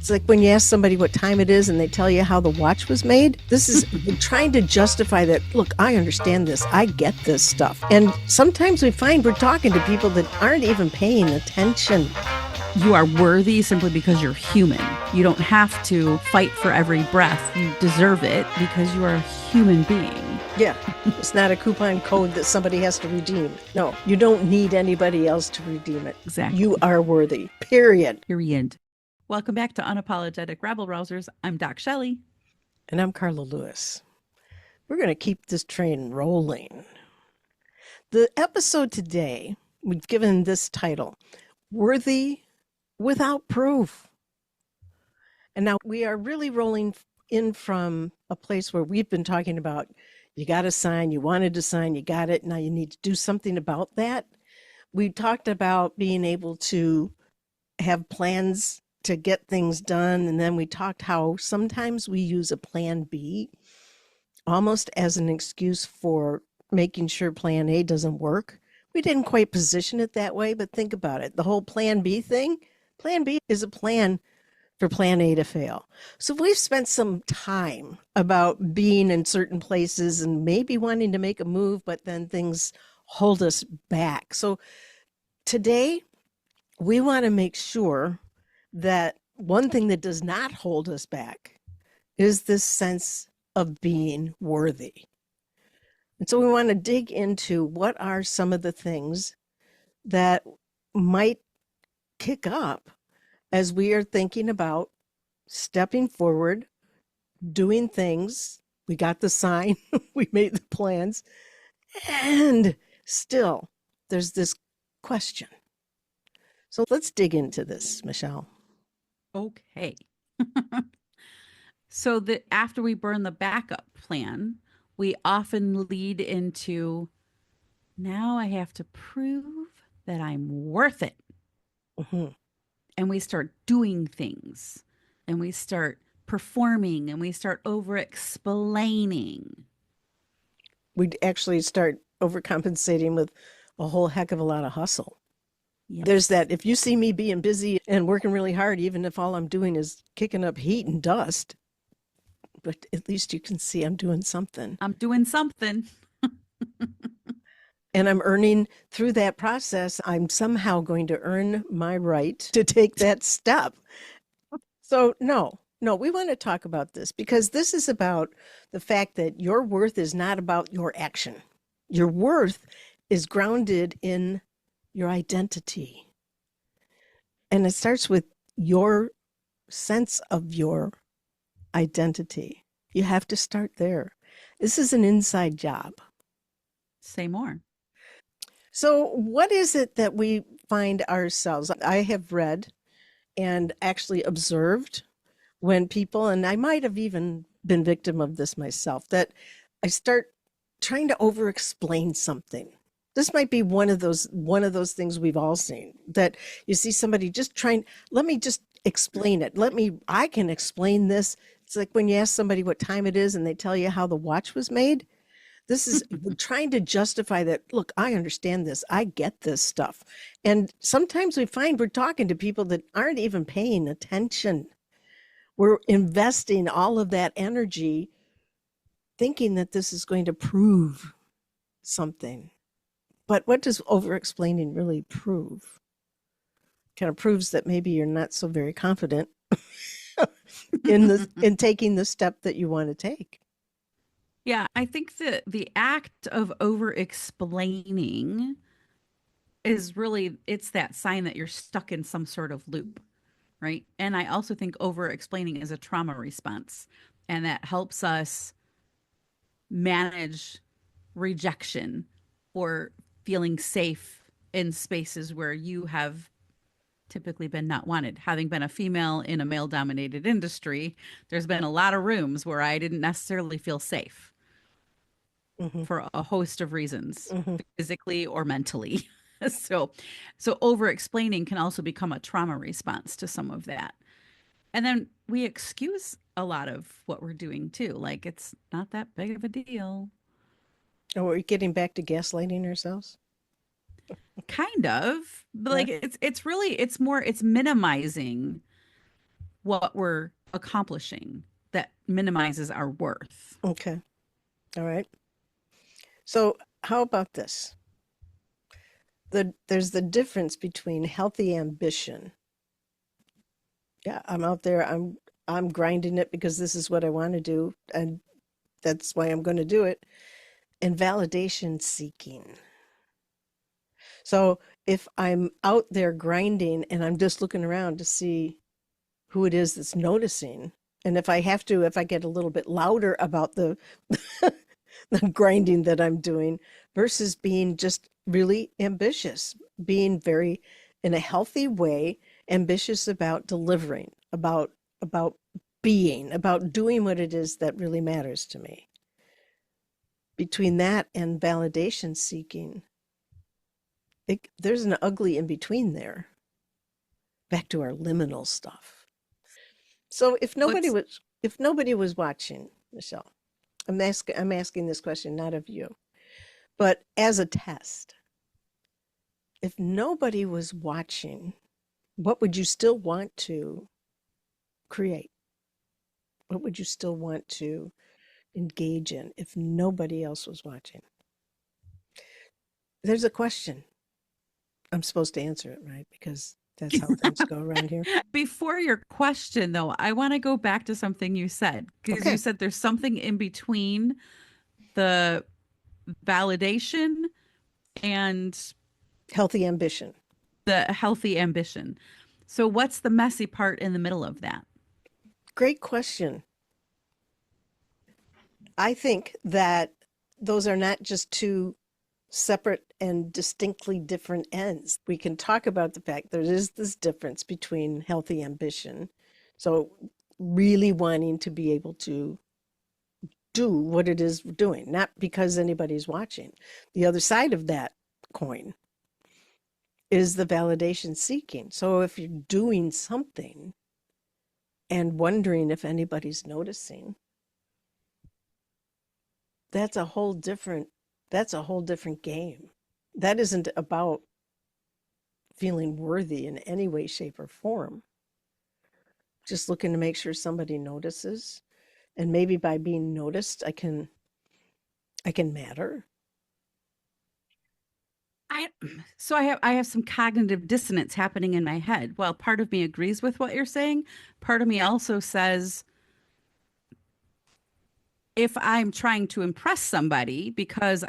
It's like when you ask somebody what time it is and they tell you how the watch was made. This is trying to justify that, look, I understand this. I get this stuff. And sometimes we find we're talking to people that aren't even paying attention. You are worthy simply because you're human. You don't have to fight for every breath. You deserve it because you are a human being. Yeah, it's not a coupon code that somebody has to redeem. No, you don't need anybody else to redeem it. Exactly. You are worthy, period. Period. Welcome back to Unapologetic Rabble-Rousers. I'm Doc Shellie. And I'm Carla Lewis. We're going to keep this train rolling. The episode today, we've given this title, Worthy Without Proof. And now we are really rolling in from a place where we've been talking about you got to sign, you wanted to sign, you got it, now you need to do something about that. We talked about being able to have plans to get things done, and then we talked how sometimes we use a plan B almost as an excuse for making sure plan A doesn't work. We didn't quite position it that way, but think about it. The whole plan B thing, plan B is a plan for plan A to fail. So we've spent some time about being in certain places and maybe wanting to make a move, but then things hold us back. So today, we want to make sure that one thing that does not hold us back is this sense of being worthy. And so we want to dig into what are some of the things that might kick up as we are thinking about stepping forward, doing things. We got the sign, we made the plans, and still there's this question. So let's dig into this, Michelle. Okay. So that after we burn the backup plan, we often lead into, now I have to prove that I'm worth it. Mm-hmm. And we start doing things and we start performing and we start over explaining. We'd actually start overcompensating with a whole heck of a lot of hustle. Yep. There's that, if you see me being busy and working really hard, even if all I'm doing is kicking up heat and dust, but at least you can see I'm doing something. I'm doing something. And I'm earning through that process. I'm somehow going to earn my right to take that step. So no, we want to talk about this because this is about the fact that your worth is not about your action. Your worth is grounded in your identity. And it starts with your sense of your identity. You have to start there. This is an inside job. Say more. So what is it that we find ourselves? I have read and actually observed when people, and I might have even been victim of this myself, that I start trying to over-explain something. This might be one of those things we've all seen, that you see somebody just trying, let me just explain it. I can explain this. It's like when you ask somebody what time it is and they tell you how the watch was made. This is trying to justify that, look, I understand this. I get this stuff. And sometimes we find we're talking to people that aren't even paying attention. We're investing all of that energy thinking that this is going to prove something. But what does over-explaining really prove? Kind of proves that maybe you're not so very confident in taking the step that you want to take. Yeah, I think that the act of over-explaining is really, it's that sign that you're stuck in some sort of loop, right? And I also think over-explaining is a trauma response, and that helps us manage rejection or feeling safe in spaces where you have typically been not wanted. Having been a female in a male-dominated industry, there's been a lot of rooms where I didn't necessarily feel safe. Mm-hmm. For a host of reasons, mm-hmm. physically or mentally. So over-explaining can also become a trauma response to some of that. And then we excuse a lot of what we're doing too. Like, it's not that big of a deal. Oh, are we getting back to gaslighting ourselves? Kind of. But like, it's minimizing what we're accomplishing that minimizes our worth. Okay. All right. So, how about this? There's the difference between healthy ambition. Yeah, I'm out there, I'm grinding it because this is what I want to do, and that's why I'm going to do it, and validation seeking. So, if I'm out there grinding and I'm just looking around to see who it is that's noticing, and if I have to, if I get a little bit louder about the the grinding that I'm doing versus being just really ambitious, being very in a healthy way ambitious about delivering, about being, about doing what it is that really matters to me. Between that and validation seeking, there's an ugly in between there. Back to our liminal stuff. So What's if nobody was watching, Michelle, I'm asking this question not of you, but as a test. If nobody was watching, what would you still want to create? What would you still want to engage in if nobody else was watching? There's a question. I'm supposed to answer it, right? Because that's how things go around here. before your question though, I want to go back to something you said because you Okay. said there's something in between the validation and Healthy ambition. the healthy ambition. So what's the messy part in the middle of that? Great question. I think that those are not just two separate and distinctly different ends. We can talk about the fact there is this difference between healthy ambition. So, really wanting to be able to do what it is we're doing, not because anybody's watching. The other side of that coin is the validation seeking. So, if you're doing something and wondering if anybody's noticing, that's a whole different that's a whole different game. That isn't about feeling worthy in any way, shape, or form. Just looking to make sure somebody notices. And maybe by being noticed, I can matter. I so I have some cognitive dissonance happening in my head. While part of me agrees with what you're saying, part of me also says if I'm trying to impress somebody because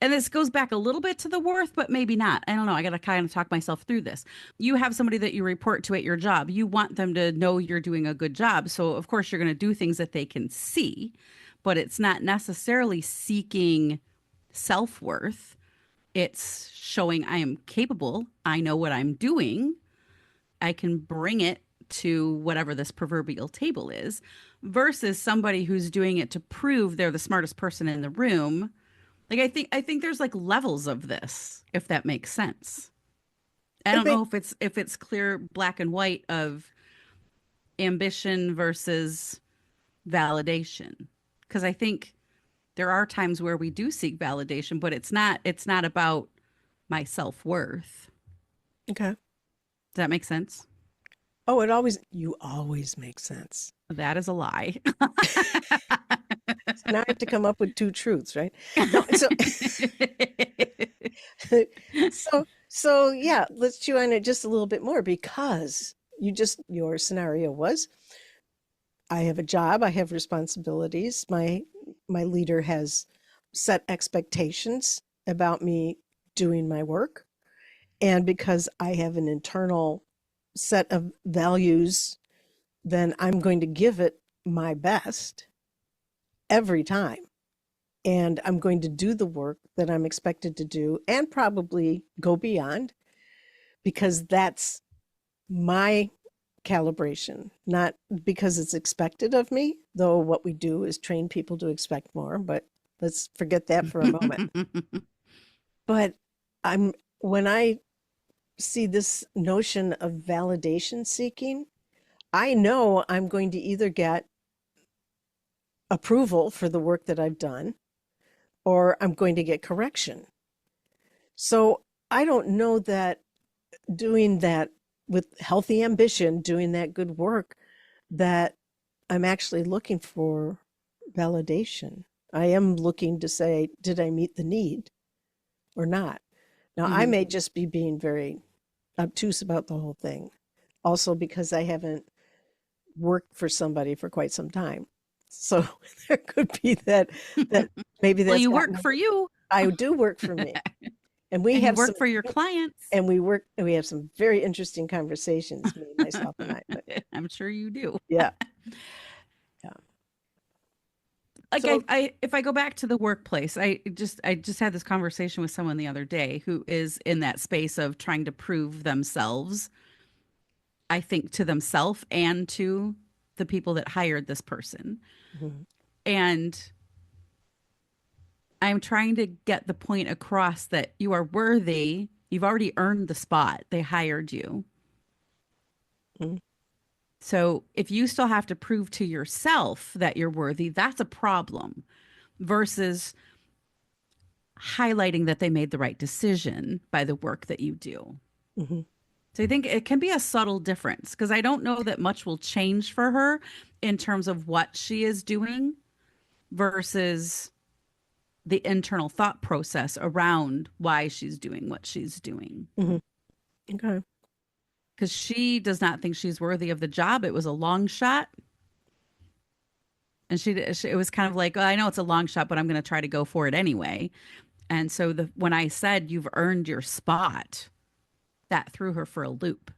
and this goes back a little bit to the worth, but maybe not. I don't know. I got to kind of talk myself through this. You have somebody that you report to at your job. You want them to know you're doing a good job. So, of course, you're going to do things that they can see, but it's not necessarily seeking self worth. It's showing I am capable. I know what I'm doing. I can bring it to whatever this proverbial table is versus somebody who's doing it to prove they're the smartest person in the room. Like I think there's like levels of this, if that makes sense. I It don't may, know if it's clear black and white of ambition versus validation. Because I think there are times where we do seek validation, but it's not about my self-worth. okay. Does that make sense? Oh, you always make sense. That is a lie. So now I have to come up with two truths, right? No, so so yeah, let's chew on it just a little bit more because your scenario was I have a job, I have responsibilities. My leader has set expectations about me doing my work. And because I have an internal set of values, then I'm going to give it my best every time. And I'm going to do the work that I'm expected to do and probably go beyond because that's my calibration, not because it's expected of me, though what we do is train people to expect more, but let's forget that for a moment. But I'm when I see this notion of validation seeking, I know I'm going to either get approval for the work that I've done or I'm going to get correction. So I don't know that doing that with healthy ambition, doing that good work that I'm actually looking for validation. I am looking to say, did I meet the need or not? Now, I Hmm. may just be being very obtuse about the whole thing. Also, because I haven't worked for somebody for quite some time. So there could be that maybe Well, that's you gotten work over. for you I do work for me. And we and you have some work for your clients. and we have some very interesting conversations, me, myself, and I. But I'm sure you do. yeah, yeah. Like So if I go back to the workplace, I just had this conversation with someone the other day who is in that space of trying to prove themselves, I think to themselves and to the people that hired this person. mhm, And I'm trying to get the point across that you are worthy. You've already earned the spot. They hired you. mhm, So if you still have to prove to yourself that you're worthy, that's a problem versus highlighting that they made the right decision by the work that you do. mhm, So I think it can be a subtle difference because I don't know that much will change for her in terms of what she is doing versus the internal thought process around why she's doing what she's doing. mhm. Okay. Because she does not think she's worthy of the job. It was a long shot. And it was kind of like, oh, I know it's a long shot, but I'm going to try to go for it anyway. And so when I said you've earned your spot, that threw her for a loop. It's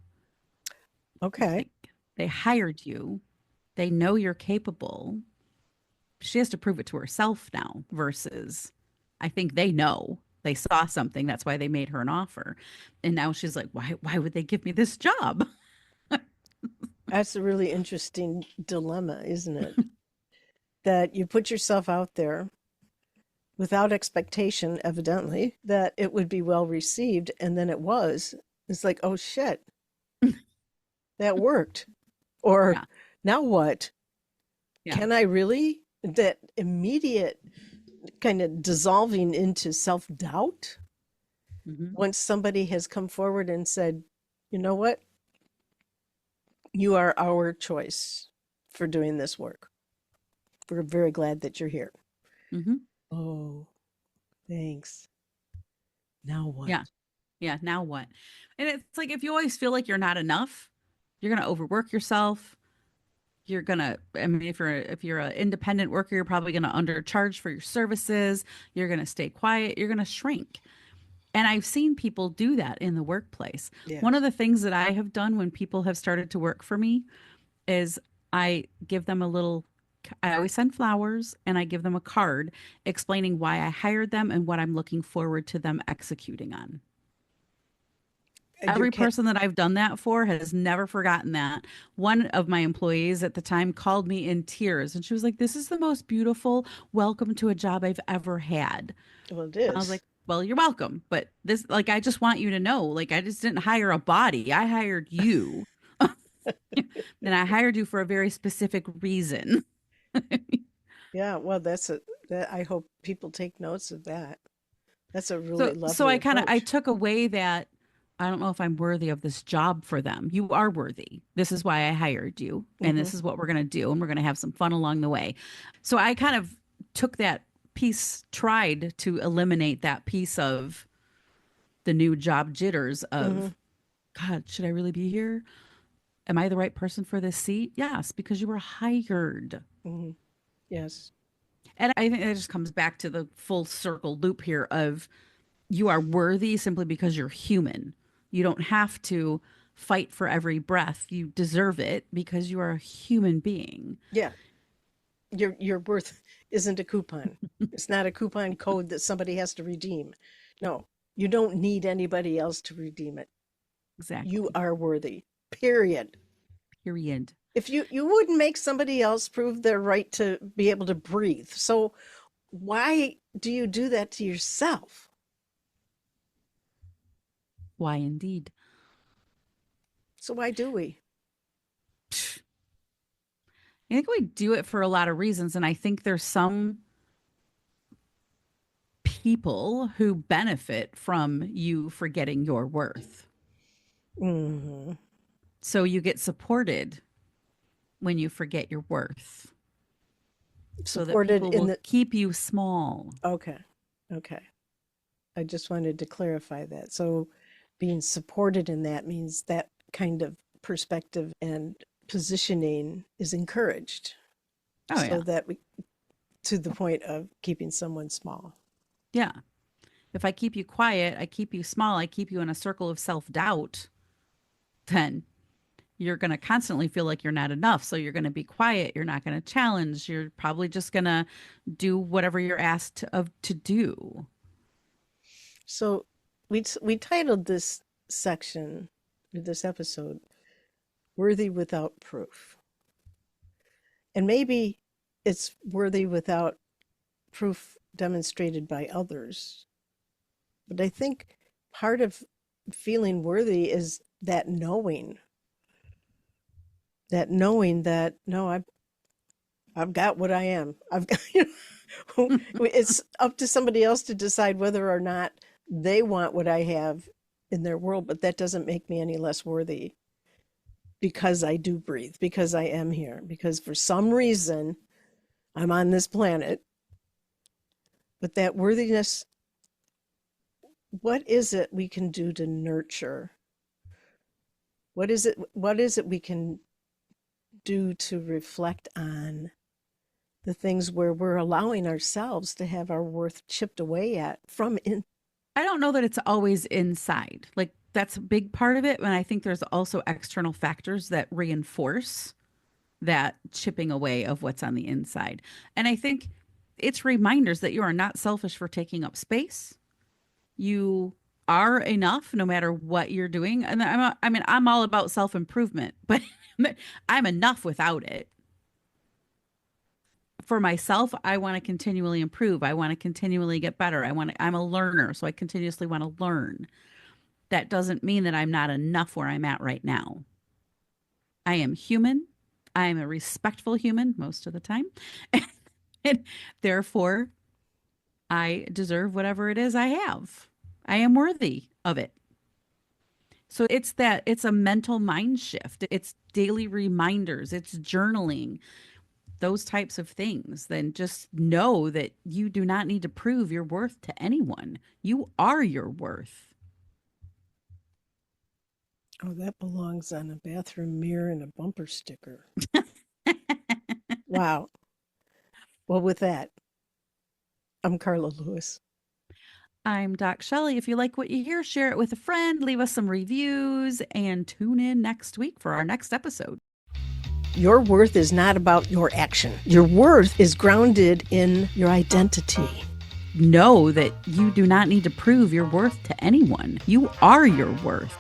Okay. like they hired you, they know you're capable. She has to prove it to herself now versus I think they know. They saw something, that's why they made her an offer. And now she's like, why would they give me this job? That's a really interesting dilemma, isn't it? That you put yourself out there without expectation, evidently, that it would be well received, and then it was. It's like, oh shit, that worked. Or Yeah. now what? Yeah. Can I really? That immediate kind of dissolving into self doubt Hmm. once somebody has come forward and said, you know what? You are our choice for doing this work. We're very glad that you're here. Hmm. Oh, thanks. Now what? Yeah. Yeah. Now what? And it's like if you always feel like you're not enough, you're gonna overwork yourself. You're gonna, I mean, if you're an independent worker, you're probably gonna undercharge for your services. You're gonna stay quiet. You're gonna shrink. And I've seen people do that in the workplace. One of Yes. the things that I have done when people have started to work for me is I give them a little, I always send flowers and I give them a card explaining why I hired them and what I'm looking forward to them executing on. And you Every can't, person that I've done that for has never forgotten that. One of my employees at the time called me in tears and she was like, "This is the most beautiful welcome to a job I've ever had." well, it I was is. like, "Well, you're welcome. But this, like, I just want you to know, like, I just didn't hire a body. I hired you. And I hired you for a very specific reason." Yeah, well, that I hope people take notes of that. That's a really So lovely I approach. took away that I don't know if I'm worthy of this job for them. You are worthy. This is why I hired you, and Hmm. this is what we're going to do, and we're going to have some fun along the way. So I kind of took that piece, tried to eliminate that piece of the new job jitters Hmm. of, God, should I really be here? Am I the right person for this seat? Yes, because you were hired. Hmm. Yes. And I think it just comes back to the full circle loop here of you are worthy simply because you're human. You don't have to fight for every breath. You deserve it because you are a human being. Yeah. Your worth isn't a coupon. It's not a coupon code that somebody has to redeem. No, you don't need anybody else to redeem it. You Exactly. are worthy. Period. Period. If you wouldn't make somebody else prove their right to be able to breathe. So why do you do that to yourself? Why indeed? So why do we? I think we do it for a lot of reasons. And I think there's some people who benefit from you forgetting your worth. Hmm. So you get supported when you forget your worth, so that Supported people in will the, keep you small. okay, okay. I just wanted to clarify that. So being supported in that means that kind of perspective and positioning is encouraged Oh so yeah. that we, to the point of keeping someone small. Yeah. If I keep you quiet, I keep you small, I keep you in a circle of self-doubt, then you're going to constantly feel like you're not enough. So you're going to be quiet. You're not going to challenge. You're probably just going to do whatever you're asked of to do. So we titled this section, this episode, Worthy Without Proof. And maybe it's worthy without proof demonstrated by others. But I think part of feeling worthy is that knowing that no, I've got what I am. I've got, it's up to somebody else to decide whether or not they want what I have in their world, but that doesn't make me any less worthy because I do breathe, because I am here, because for some reason I'm on this planet. But that worthiness, what is it we can do to nurture? What is it we can do to reflect on the things where we're allowing ourselves to have our worth chipped away at from in? I don't know that it's always inside. Like that's a big part of it. And I think there's also external factors that reinforce that chipping away of what's on the inside. And I think it's reminders that you are not selfish for taking up space. You are enough no matter what you're doing. And I mean, I'm all about self improvement, but I'm enough without it. For myself, I want to continually improve. I want to continually get better. I'm a learner, so I continuously want to learn. That doesn't mean that I'm not enough where I'm at right now. I am human. I am a respectful human most of the time. And therefore, I deserve whatever it is I have. I am worthy of it. So it's a mental mind shift. It's daily reminders, it's journaling, those types of things. Then just know that you do not need to prove your worth to anyone. You are your worth. Oh, that belongs on a bathroom mirror and a bumper sticker. Wow. Well, with that, I'm Carla Lewis. I'm Doc Shelley. If you like what you hear, share it with a friend, leave us some reviews, and tune in next week for our next episode. Your worth is not about your action. Your worth is grounded in your identity. Know that you do not need to prove your worth to anyone. You are your worth.